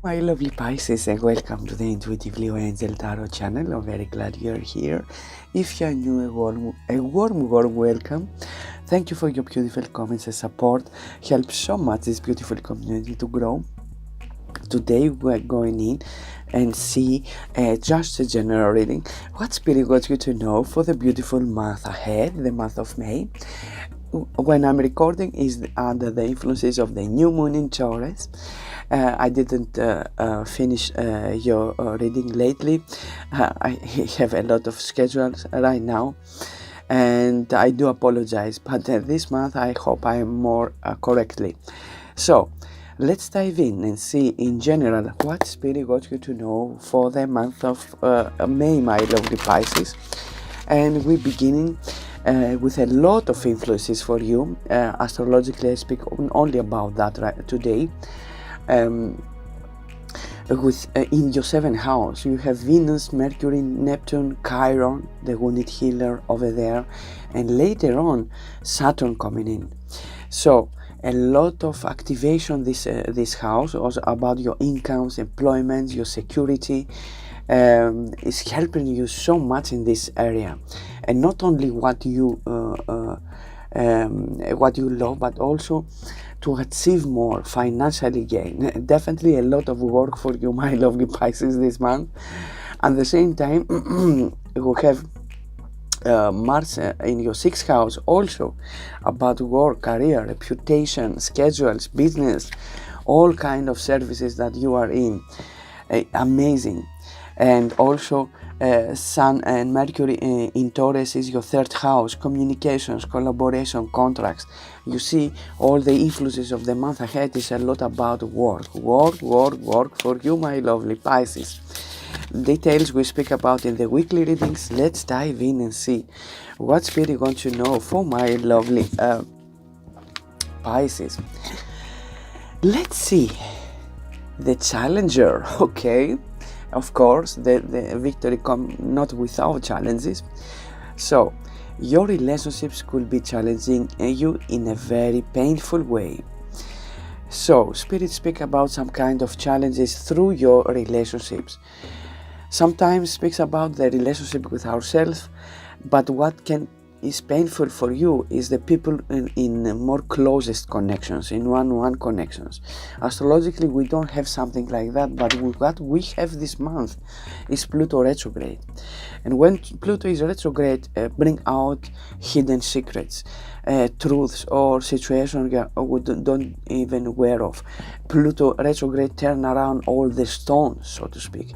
My lovely Pisces, and welcome to the Intuitive leoangel tarot channel. I'm very glad you're here. If you're new, a warm welcome. Thank you for your beautiful comments and support. Helps so much this beautiful community to grow. Today we're going in and see just a general reading. What Spirit wants you to know for the beautiful month ahead, the month of May. When I'm recording is under the influences of the new moon in Taurus. I didn't finish your reading lately. I have a lot of schedules right now, and I do apologize, but this month I hope I am more correctly. So let's dive in and see in general what Spirit got you to know for the month of May, my lovely Pisces. And we're beginning with a lot of influences for you. Astrologically, I speak only about that right today. In your seventh house, you have Venus, Mercury, Neptune, Chiron, the wounded healer over there, and later on Saturn coming in. So a lot of activation this house, also about your incomes, employment, your security, is helping you so much in this area, and not only what you love, but also to achieve more financially gain. Definitely a lot of work for you, my lovely Pisces, this month. At the same time, you have Mars in your sixth house, also about work, career, reputation, schedules, business, all kind of services that you are in. Amazing. And also Sun and Mercury in Taurus is your third house, communications, collaboration, contracts. You see, all the influences of the month ahead is a lot about work for you, my lovely Pisces. Details we speak about in the weekly readings. Let's dive in and see what Spirit wants to know for my lovely Pisces. Let's see the challenger. Okay, of course the victory comes not without challenges. So your relationships could be challenging you in a very painful way. So Spirit speak about some kind of challenges through your relationships. Sometimes speaks about the relationship with ourselves, but what is painful for you is the people in more closest connections, in one-on-one connections. Astrologically, we don't have something like that, but what we have this month is Pluto retrograde. And when Pluto is retrograde, bring out hidden secrets, truths or situations we don't even aware of. Pluto retrograde turn around all the stones, so to speak,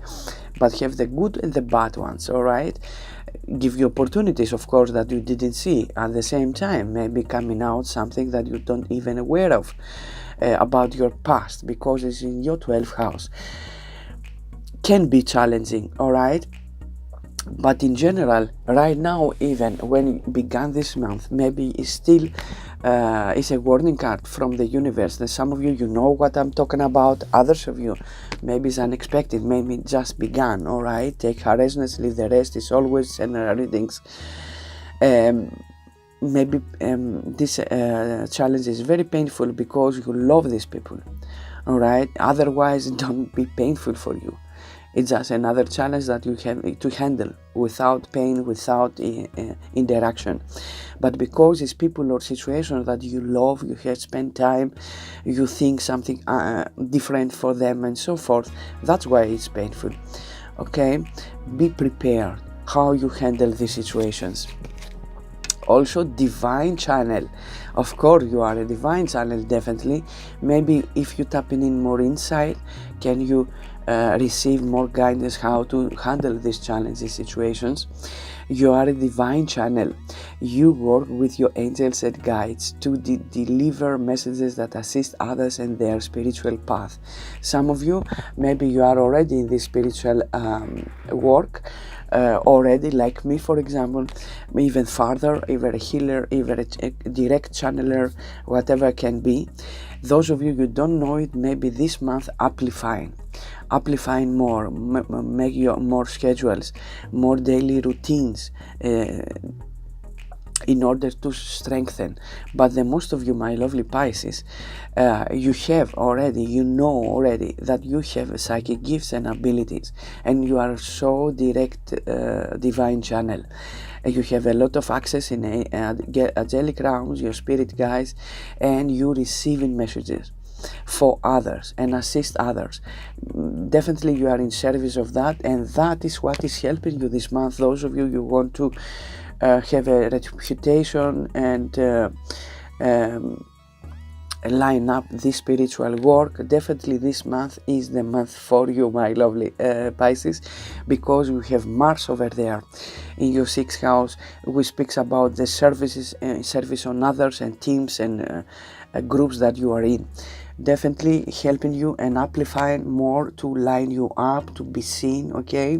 but have the good and the bad ones. All right, give you opportunities, of course, that you didn't see. At the same time, maybe coming out something that you don't even aware of about your past, because it's in your 12th house. Can be challenging, all right. But in general, right now, even when it began this month, maybe it's still is a warning card from the universe. And some of you know what I'm talking about. Others of you, maybe it's unexpected, maybe it just began. All right, take her resonance, leave the rest. It's always general readings. Maybe this challenge is very painful because you love these people. All right, otherwise don't be painful for you. It's just another challenge that you have to handle without pain, without interaction. But because it's people or situations that you love, you have spent time, you think something different for them and so forth, that's why it's painful. Okay, be prepared how you handle these situations. Also, divine channel. Of course, you are a divine channel, definitely. Maybe if you tapping in more insight, can you receive more guidance how to handle these challenging situations. You are a divine channel. You work with your angels and guides to deliver messages that assist others in their spiritual path. Some of you, maybe you are already in this spiritual work already, like me, for example, even farther, either a healer, either a direct channeler, whatever it can be. Those of you who don't know it, maybe this month amplifying more, make your more schedules, more daily routines, in order to strengthen. But the most of you, my lovely Pisces, you have already, you know already that you have psychic gifts and abilities, and you are so direct, divine channel. You have a lot of access in angelic realms, your spirit guides, and you receiving messages for others and assist others. Definitely you are in service of that, and that is what is helping you this month. Those of you want to have a reputation and line up this spiritual work, definitely this month is the month for you, my lovely Pisces, because we have Mars over there in your 6th house, which speaks about the services, service on others and teams and groups that you are in. Definitely helping you and amplifying more to line you up, to be seen, okay,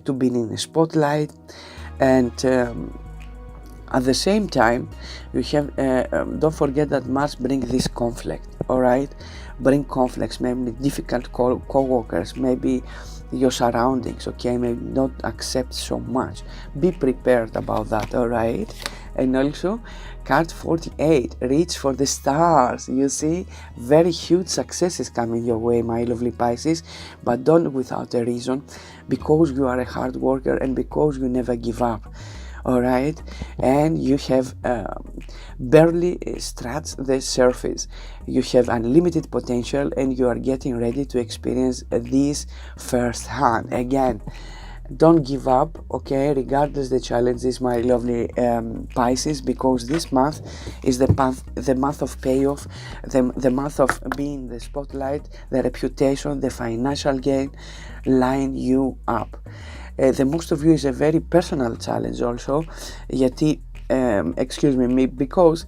to be in the spotlight. And at the same time, you have don't forget that Mars brings this conflict, all right? Bring conflicts, maybe difficult co-workers, maybe your surroundings, okay, maybe not accept so much. Be prepared about that, all right? And also, card 48, reach for the stars. You see, very huge successes coming your way, my lovely Pisces, but don't without a reason, because you are a hard worker and because you never give up. All right, and you have barely scratched the surface. You have unlimited potential, and you are getting ready to experience this firsthand. Again, don't give up, okay, regardless the challenges, my lovely Pisces, because this month is the month of payoff, the month of being the spotlight, the reputation, the financial gain line you up. The most of you is a very personal challenge also, because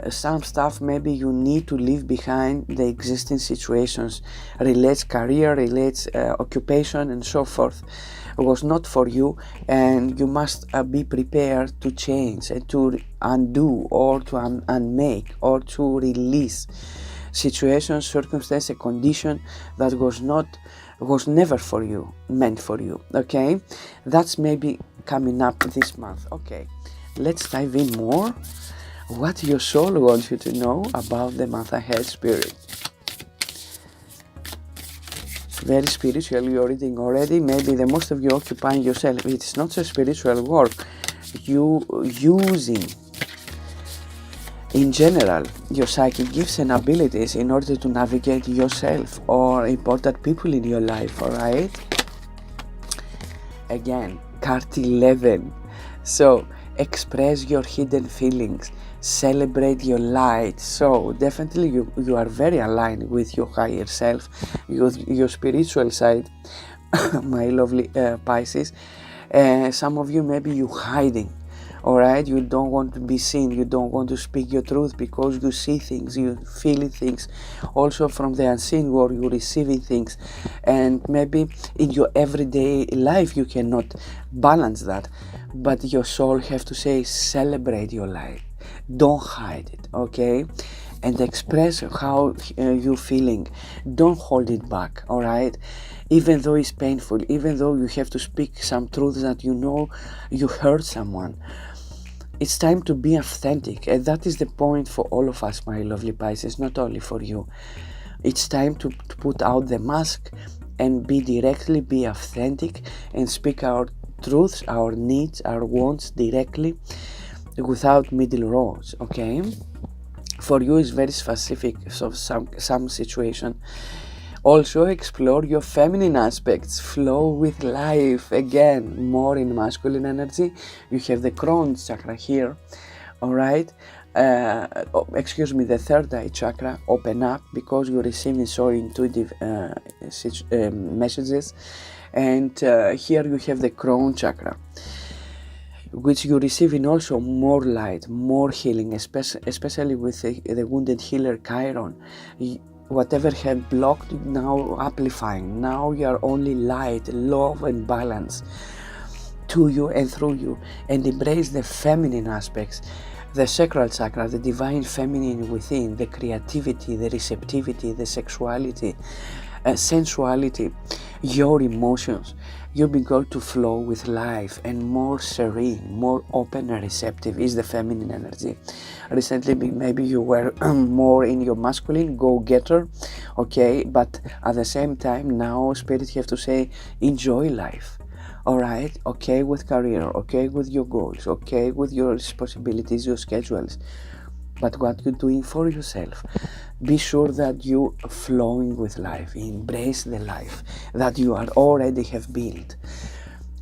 some stuff maybe you need to leave behind the existing situations, relates career, relates occupation and so forth. It was not for you, and you must be prepared to change and to undo or to unmake or to release situations, circumstance, a condition that was never for you, meant for you, okay? That's maybe coming up this month. Okay, let's dive in more. What your soul wants you to know about the month ahead, Spirit. Very spiritual, you're reading already. Maybe the most of you occupying yourself. It's not a spiritual work. You using, in general, your psychic gifts and abilities in order to navigate yourself or important people in your life, alright? Again, card 11. So, express your hidden feelings, celebrate your light. So, definitely you are very aligned with your higher self, your spiritual side, my lovely Pisces. Some of you, maybe you hiding. Alright, you don't want to be seen, you don't want to speak your truth because you see things, you feeling things. Also from the unseen world, you're receiving things. And maybe in your everyday life you cannot balance that. But your soul have to say, celebrate your life. Don't hide it, okay? And express how you're feeling. Don't hold it back, alright? Even though it's painful, even though you have to speak some truths that you know you hurt someone. It's time to be authentic, and that is the point for all of us, my lovely Pisces, not only for you. It's time to put out the mask and be authentic, and speak our truths, our needs, our wants directly, without middle roads, okay? For you it's very specific, so some situation. Also explore your feminine aspects, flow with life, again, more in masculine energy. You have the crown chakra here, alright? The third eye chakra, open up, because you're receiving so intuitive messages. And here you have the crown chakra, which you're receiving also more light, more healing, especially with the wounded healer Chiron. Whatever had blocked, now amplifying. Now you are only light, love and balance to you and through you. And embrace the feminine aspects, the sacral chakra, the divine feminine within, the creativity, the receptivity, the sexuality. sensuality, your emotions. You'll be going to flow with life, and more serene, more open and receptive is the feminine energy. Recently, maybe you were more in your masculine go-getter, okay, but at the same time now Spirit have to say enjoy life. Alright, okay with career, okay with your goals, okay with your responsibilities, your schedules, but what you're doing for yourself. Be sure that you are flowing with life, embrace the life that you are already have built,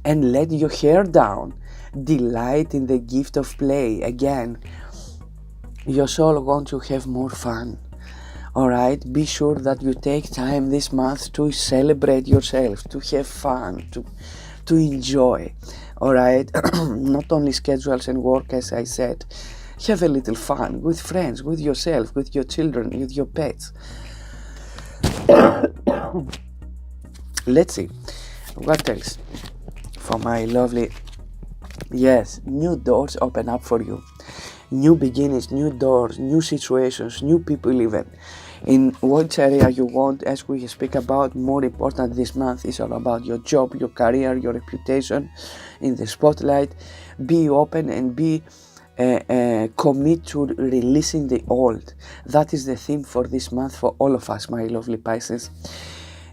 and let your hair down. Delight in the gift of play. Again, your soul wants to have more fun. Alright, be sure that you take time this month to celebrate yourself, to have fun, to enjoy. Alright, not only schedules and work, as I said. Have a little fun with friends, with yourself, with your children, with your pets. Let's see, what else for my lovely, yes, new doors open up for you. New beginnings, new doors, new situations, new people even. In which area you want, as we speak about, more important this month is all about your job, your career, your reputation in the spotlight. Be open and be commit to releasing the old. That is the theme for this month for all of us, my lovely Pisces.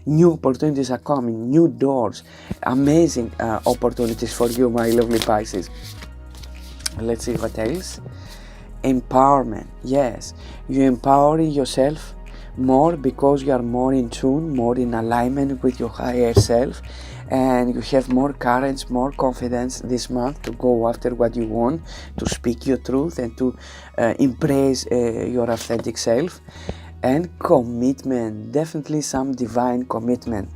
New opportunities are coming, new doors, amazing opportunities for you, my lovely Pisces. Let's see what else. Empowerment. Yes, you empowering yourself more because you are more in tune, more in alignment with your higher self, and you have more courage, more confidence this month to go after what you want, to speak your truth and to embrace your authentic self. And commitment, definitely some divine commitment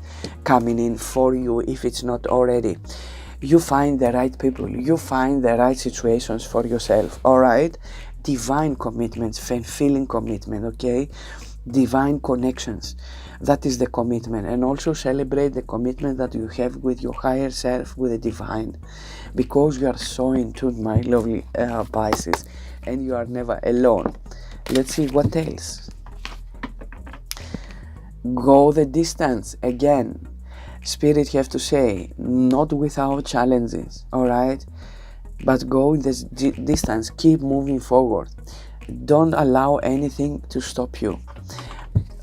coming in for you if it's not already. You find the right people, you find the right situations for yourself. All right, divine commitments, fulfilling commitment, okay, divine connections. That is the commitment. And also celebrate the commitment that you have with your higher self, with the divine, because you are so in tune, my lovely Pisces, and you are never alone. Let's see what else. Go the distance. Again, Spirit have to say, not without challenges, all right, but go this distance. Keep moving forward. Don't allow anything to stop you.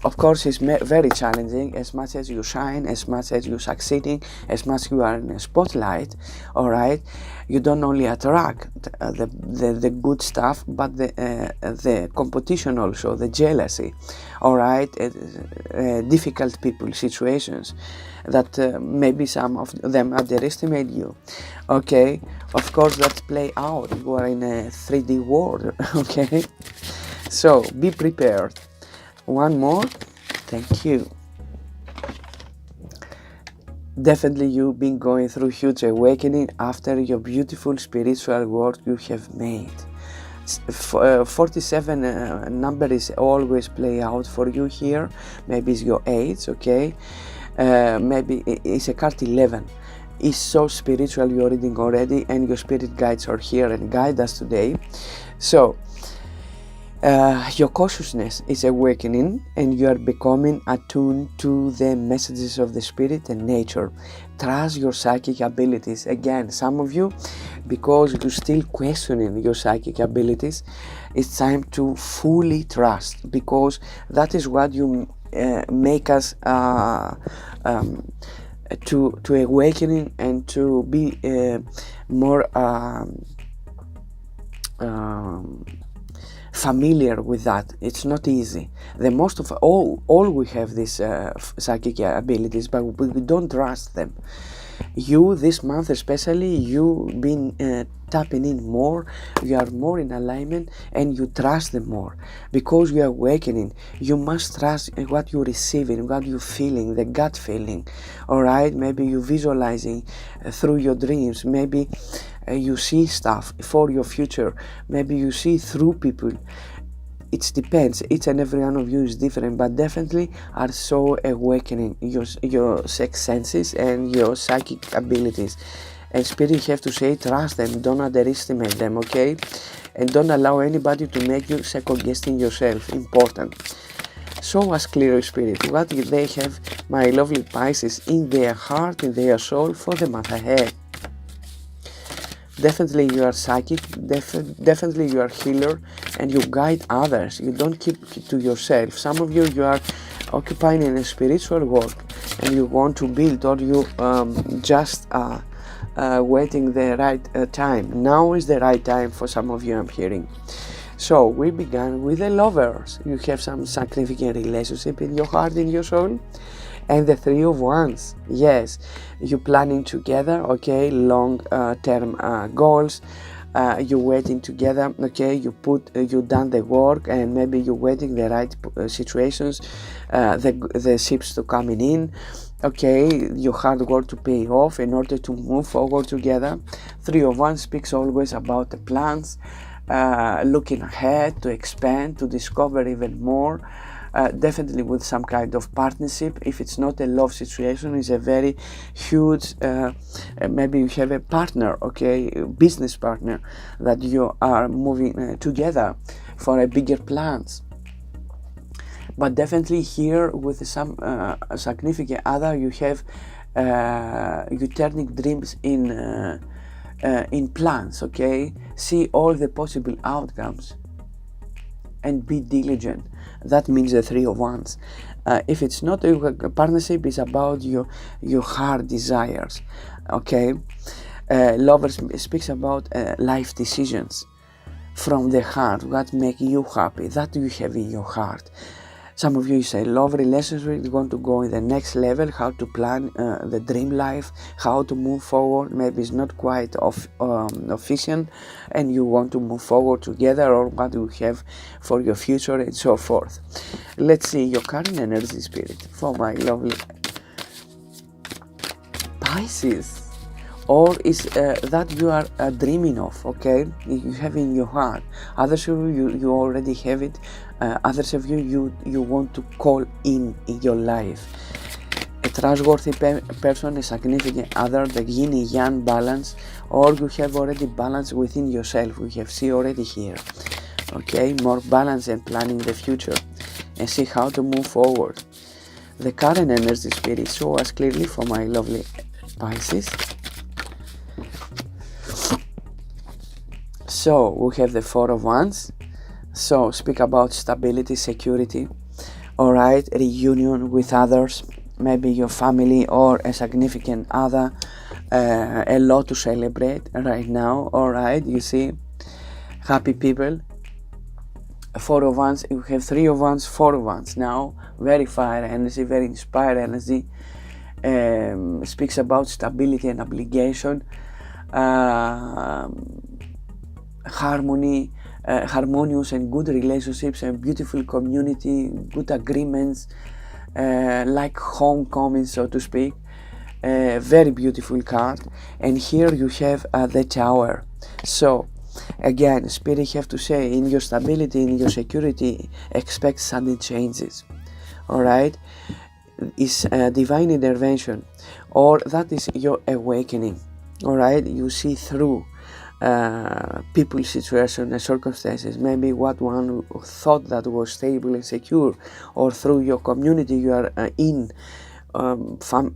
Of course, it's very challenging. As much as you shine, as much as you're succeeding, as much as you are in a spotlight, all right, you don't only attract the good stuff, but the competition also, the jealousy, all right, difficult people, situations that maybe some of them underestimate you, okay. Of course, that play out. You are in a 3D world, okay. So be prepared. One more. Thank you. Definitely you've been going through huge awakening after your beautiful spiritual work you have made. 47 number is always play out for you here. Maybe it's your age, okay. Maybe it's a card 11. It's so spiritual, you're reading already, and your spirit guides are here and guide us today. So your consciousness is awakening and you are becoming attuned to the messages of the spirit and nature. Trust your psychic abilities. Again, some of you, because you're still questioning your psychic abilities, it's time to fully trust, because that is what you make us to awakening and to be more familiar with that. It's not easy. The most of all we have these psychic abilities, but we don't trust them. You this month especially, you been tapping in more, you are more in alignment and you trust them more because you are awakening. You must trust what you're receiving, what you're feeling, the gut feeling. All right, maybe you're visualizing through your dreams, maybe you see stuff for your future, maybe you see through people. It depends. Each and every one of you is different, but definitely are so awakening your sex senses and your psychic abilities. And Spirit have to say, trust them, don't underestimate them, okay? And don't allow anybody to make you second guessing yourself. Important. Show us clear, Spirit, what they have, my lovely Pisces, in their heart, in their soul for the month ahead. Definitely you are psychic, definitely you are healer, and you guide others. You don't keep it to yourself. Some of you are occupying in a spiritual work and you want to build, or you just waiting the right time. Now is the right time for some of you, I'm hearing. So we began with the lovers. You have some significant relationship in your heart, in your soul. And the Three of Wands, yes, you planning together, okay, long term goals. You waiting together, okay, you done the work, and maybe you waiting the right situations, the ships to coming in, okay, your hard work to pay off in order to move forward together. Three of Wands speaks always about the plans, looking ahead to expand, to discover even more. Definitely with some kind of partnership. If it's not a love situation, it's a very huge, maybe you have a partner, okay, business partner, that you are moving together for a bigger plans. But definitely here with some significant other, you have you turning dreams in plans, okay. See all the possible outcomes and be diligent. That means the Three of Wands. If it's not a partnership, it's about your heart desires, okay. Lovers speaks about life decisions from the heart, what make you happy, that you have in your heart. Some of you say love relationship, you want to go in the next level, how to plan the dream life, how to move forward. Maybe it's not quite efficient and you want to move forward together, or what you have for your future and so forth. Let's see your current energy, Spirit, for my lovely Pisces. Or is that you are dreaming of, okay, you have in your heart. Others of you already have it. Others of you want to call in your life. A trustworthy person, a significant other, the yin and yang balance, or you have already balance within yourself. We have seen already here, okay, more balance and planning the future and see how to move forward. The current energy, Spirit, show us clearly for my lovely Pisces. So we have the Four of Wands. So speak about stability, security, all right, reunion with others, maybe your family or a significant other, a lot to celebrate right now, all right, you see, happy people. Four of Wands, you have Three of Wands, Four of Wands now, very fire energy, very inspired energy, speaks about stability and obligation, harmony, harmonious and good relationships and beautiful community, good agreements, like homecoming, so to speak. Very beautiful card. And here you have the Tower. So again, Spirit have to say, in your stability, in your security, expect sudden changes, all right. Is divine intervention, or that is your awakening, all right. You see through people's situation and circumstances, maybe what one thought that was stable and secure, or through your community you are in,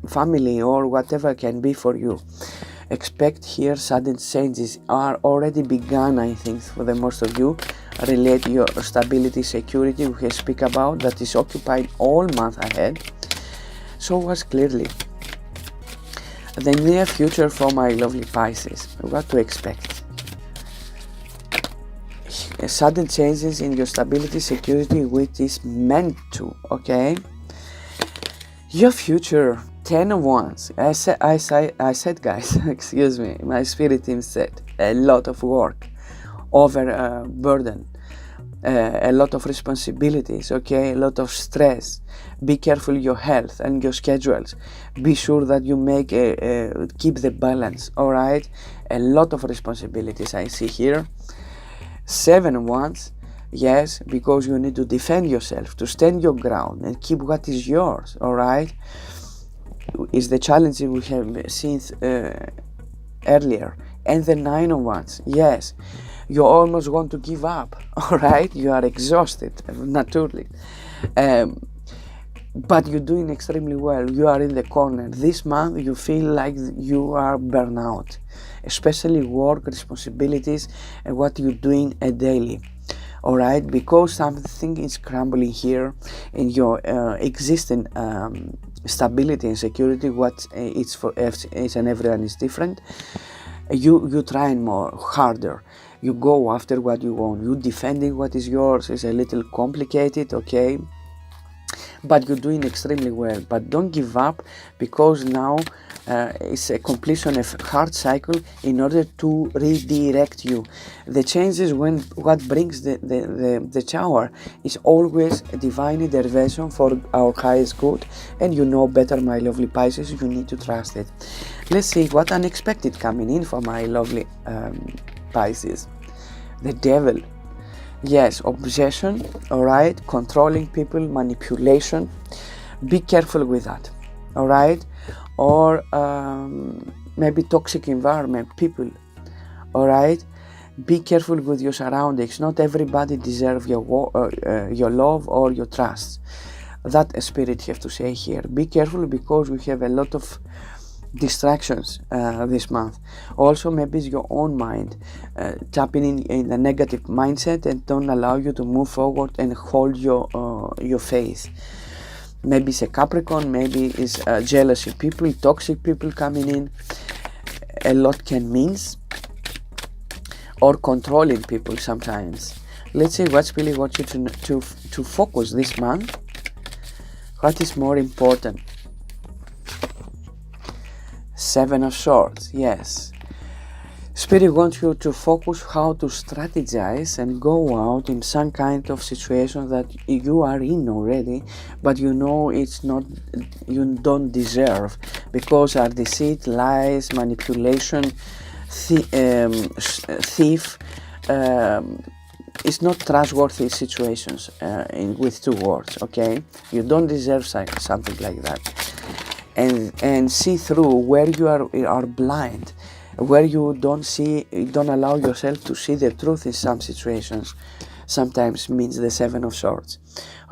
family or whatever can be for you. Expect here sudden changes are already begun, I think, for the most of you. Relate your stability, security we can speak about, that is occupied all month ahead. Show us clearly the near future for my lovely Pisces, what to expect. Sudden changes in your stability, security, which is meant to, okay. Your future, 10 of Wands. I said guys, excuse me, my spirit team said, a lot of work, overburden, a lot of responsibilities, okay, a lot of stress. Be careful your health and your schedules. Be sure that you make keep the balance, all right. A lot of responsibilities I see here. 7 of Wands, yes, because you need to defend yourself, to stand your ground and keep what is yours, all right. Is the challenge we have seen earlier. And the 9 of Wands, yes, you almost want to give up, all right. You are exhausted, naturally. But you're doing extremely well. You are in the corner. This month you feel like you are burnout, especially work responsibilities and what you're doing daily. All right, because something is crumbling here in your existing stability and security. What it's for each and everyone is different. You trying more harder. You go after what you want. You defending what is yours is a little complicated, okay? But you're doing extremely well. But don't give up, because now it's a completion of hard cycle in order to redirect you. The changes, when what brings the shower is always a divine intervention for our highest good, and you know better, my lovely Pisces. You need to trust it. Let's see what unexpected coming in for my lovely Pisces. The devil. Yes, obsession, all right, controlling people, manipulation. Be careful with that, all right? Or maybe toxic environment, people, all right? Be careful with your surroundings. Not everybody deserves your love or your trust. That spirit have to say here. Be careful, because we have a lot of distractions this month. Also, maybe it's your own mind tapping in the negative mindset and don't allow you to move forward and hold your faith. Maybe it's a Capricorn, maybe it's jealousy people, toxic people coming in. A lot can mean, or controlling people sometimes. Let's see what's really want you to focus this month. What is more important? Seven of Swords, yes. Spirit wants you to focus how to strategize and go out in some kind of situation that you are in already, but you know it's not, you don't deserve, because are deceit, lies, manipulation, thief. It's not trustworthy situations with two words, okay? You don't deserve something like that. And see through where you are blind, where you don't allow yourself to see the truth in some situations. Sometimes means the Seven of Swords.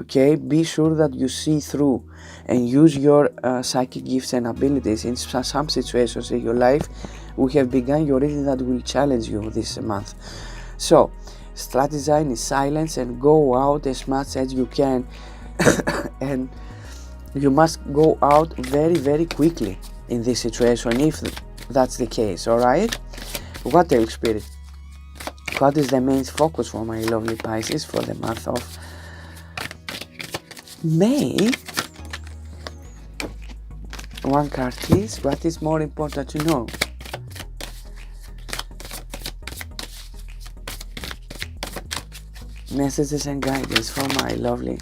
Okay, be sure that you see through and use your psychic gifts and abilities in some situations in your life. We have begun your reading that will challenge you this month. So strategize in silence and go out as much as you can. And you must go out very, very quickly in this situation if that's the case, all right? What else, Spirit? What is the main focus for my lovely Pisces for the month of May? One card, please. What is more important to know? Messages and guidance for my lovely.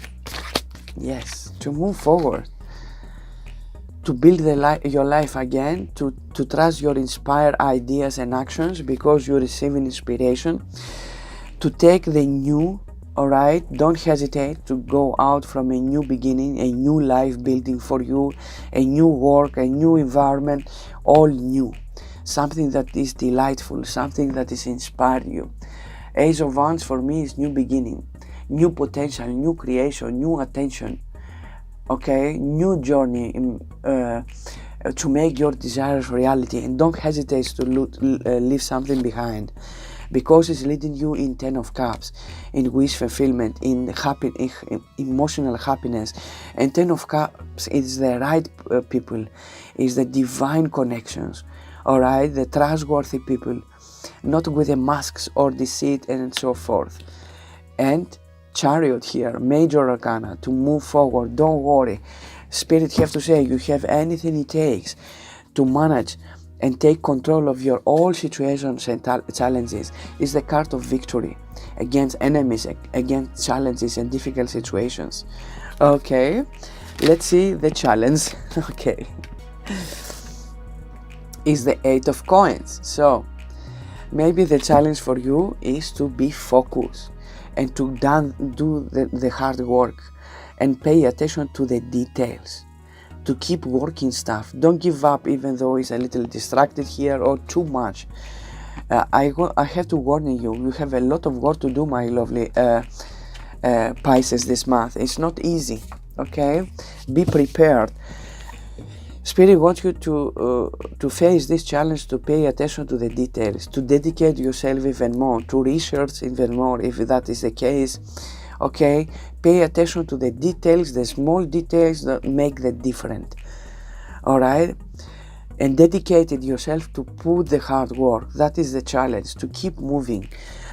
Yes, to move forward, to build your life again, to trust your inspired ideas and actions, because you're receiving inspiration, to take the new, all right? Don't hesitate to go out from a new beginning, a new life building for you, a new work, a new environment, all new. Something that is delightful, something that is inspired you. Ace of Wands for me is new beginning, new potential, new creation, new attention, okay, new journey to make your desires reality. And don't hesitate to leave something behind, because it's leading you in Ten of Cups, in wish fulfillment, in emotional happiness. And Ten of Cups is the right people, is the divine connections, all right, the trustworthy people, not with the masks or deceit and so forth. And Chariot here, major arcana, to move forward. Don't worry. Spirit have to say you have anything it takes to manage and take control of your all situations and challenges. It's the card of victory against enemies, against challenges and difficult situations. Okay, let's see the challenge. Okay, is the Eight of Coins. So maybe the challenge for you is to be focused and to do the hard work and pay attention to the details, to keep working stuff. Don't give up even though it's a little distracted here or too much. I have to warn you, you have a lot of work to do, my lovely Pisces, this month. It's not easy, okay? Be prepared. Spirit wants you to face this challenge, to pay attention to the details, to dedicate yourself even more, to research even more if that is the case, okay? Pay attention to the details, the small details that make the difference, all right? And dedicated yourself to put the hard work. That is the challenge, to keep moving.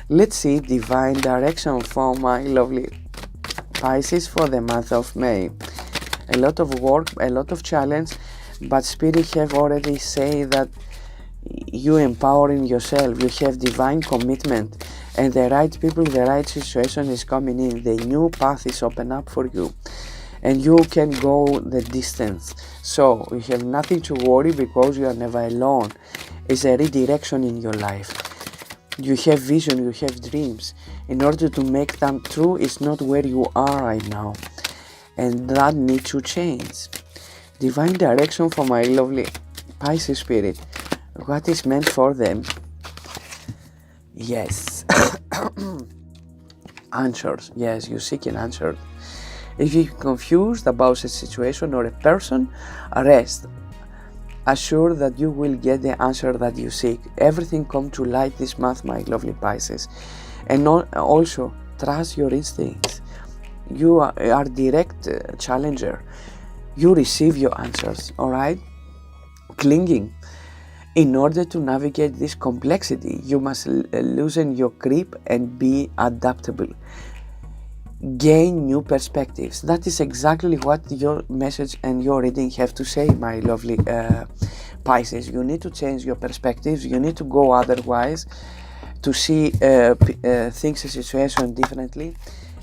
Let's see divine direction for my lovely Pisces for the month of May. A lot of work, a lot of challenge, but Spirit have already said that you empowering yourself, you have divine commitment, and the right people, the right situation is coming in. The new path is open up for you, and you can go the distance. So you have nothing to worry because you are never alone. It's a redirection in your life. You have vision, you have dreams. In order to make them true, it's not where you are right now, and that needs to change. Divine direction for my lovely Pisces Spirit. What is meant for them? Yes. Answers. Yes, you seek an answer. If you're confused about a situation or a person, rest. Assure that you will get the answer that you seek. Everything come to light this month, my lovely Pisces. And also, trust your instincts. You are direct challenger. You receive your answers, all right? Clinging. In order to navigate this complexity, you must loosen your grip and be adaptable. Gain new perspectives. That is exactly what your message and your reading have to say, my lovely Pisces. You need to change your perspectives. You need to go otherwise, to see things and situation differently,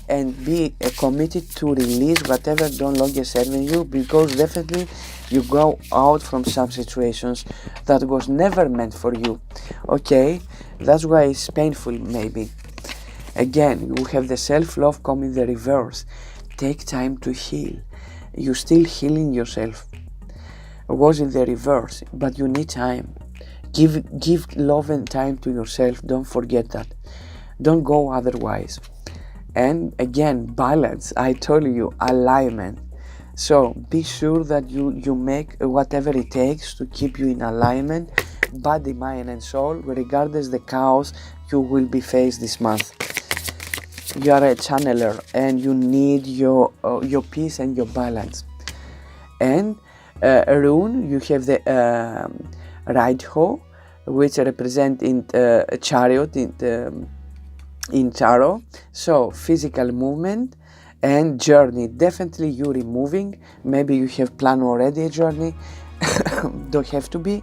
and be committed to release whatever don't longer serving you, because definitely you go out from some situations that was never meant for you, okay? That's why it's painful maybe. Again, you have the self-love coming the reverse. Take time to heal. You're still healing yourself. It was in the reverse, but you need time. Give love and time to yourself. Don't forget that. Don't go otherwise. And again, balance. I told you, alignment. So be sure that you make whatever it takes to keep you in alignment, body, mind and soul, regardless the chaos you will be faced this month. You are a channeler and you need your peace and your balance. And rune, you have the right hoe, which represent in chariot in tarot. So physical movement and journey. Definitely you're moving. Maybe you have planned already a journey. Don't have to be,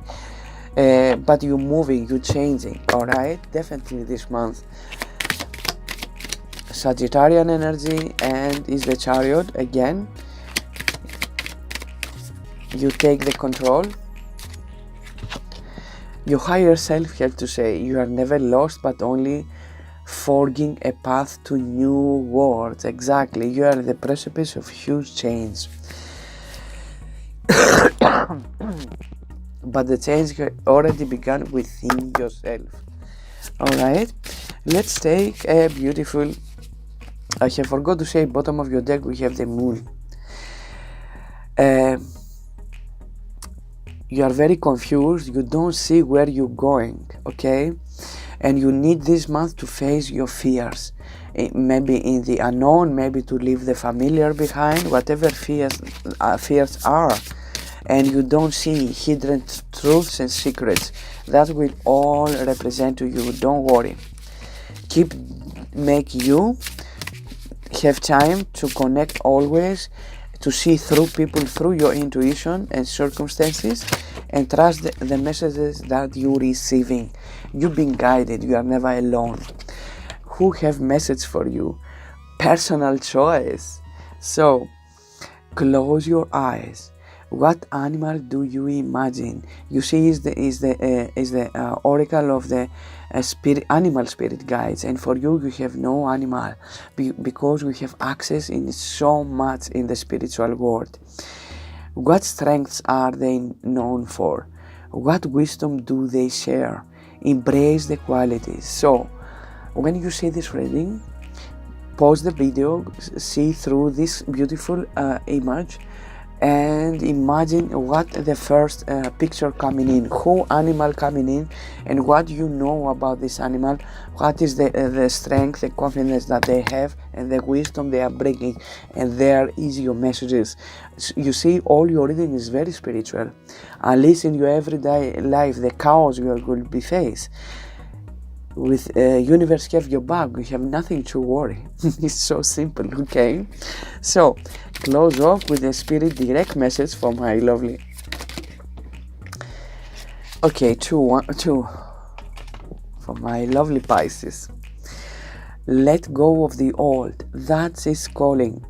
but you're moving, you're changing. All right, definitely this month. Sagittarian energy, and is the chariot again. You take the control. Your higher self have to say you are never lost, but only forging a path to new worlds. Exactly, you are the precipice of huge change. But the change has already begun within yourself. All right, let's take a beautiful, I have forgot to say, bottom of your deck we have the moon. You are very confused, you don't see where you're going, okay? And you need this month to face your fears, maybe in the unknown, maybe to leave the familiar behind, whatever fears are. And you don't see hidden truths and secrets. That will all represent to you. Don't worry. Make you have time to connect always, to see through people, through your intuition and circumstances, and trust the messages that you're receiving. You've been guided. You are never alone. Who have message for you? Personal choice. So close your eyes. What animal do you imagine? You see, is the oracle of the animal spirit guides, and for you, you have no animal, because we have access in so much in the spiritual world. What strengths are they known for? What wisdom do they share? Embrace the qualities. So, when you see this reading, pause the video, see through this beautiful image, and imagine what the first picture coming in, who animal coming in, and what you know about this animal, what is the strength, the confidence that they have, and the wisdom they are bringing, and there is your messages. You see, all your reading is very spiritual. Unless in your everyday life the chaos you will be faced with, universe have your back, you have nothing to worry. It's so simple. Okay, so close off with the spirit direct message for my lovely, okay, two for my lovely Pisces. Let go of the old, that is calling,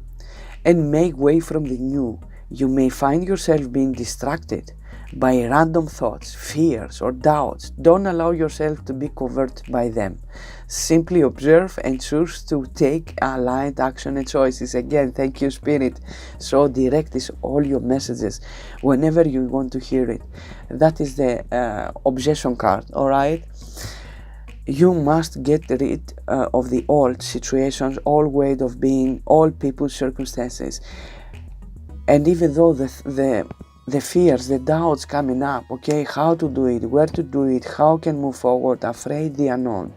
and make way from the new. You may find yourself being distracted by random thoughts, fears, or doubts. Don't allow yourself to be covered by them. Simply observe and choose to take aligned action and choices. Again, thank you, Spirit. So direct is all your messages whenever you want to hear it. That is the obsession card, alright? You must get rid of the old situations, all way of being, all people's circumstances. And even though the fears, the doubts coming up, okay, how to do it, where to do it, how can move forward, afraid the unknown.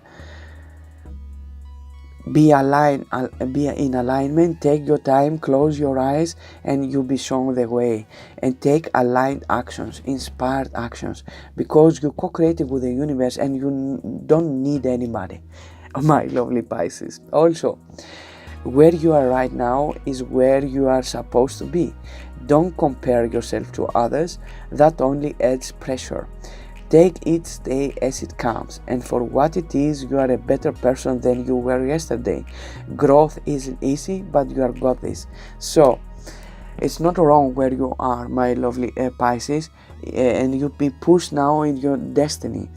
Be aligned, be in alignment, take your time, close your eyes, and you'll be shown the way. And take aligned actions, inspired actions, because you co-created with the universe and you don't need anybody. My lovely Pisces. Also, where you are right now is where you are supposed to be. Don't compare yourself to others, that only adds pressure. Take each day as it comes, and for what it is, you are a better person than you were yesterday. Growth isn't easy, but you are got this. So, it's not wrong where you are, my lovely Pisces, and you be pushed now in your destiny.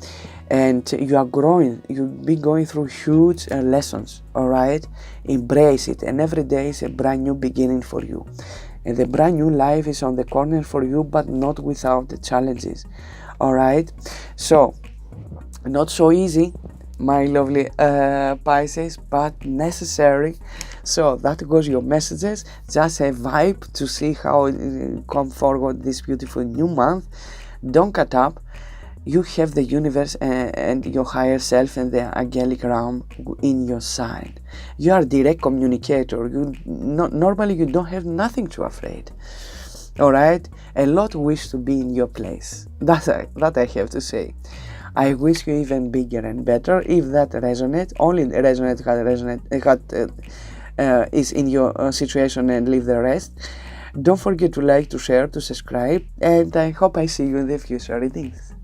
And you are growing, you'll be going through huge lessons, alright? Embrace it, and every day is a brand new beginning for you. And the brand new life is on the corner for you, but not without the challenges, alright? So, not so easy, my lovely Pisces, but necessary. So that goes your messages, just a vibe to see how it come forward this beautiful new month. Don't cut up. You have the universe and your higher self and the angelic realm in your side. You are a direct communicator. Normally you don't have nothing to afraid. Alright? A lot wish to be in your place. That I have to say. I wish you even bigger and better. If that resonates, only is in your situation, and leave the rest. Don't forget to like, to share, to subscribe, and I hope I see you in the future readings.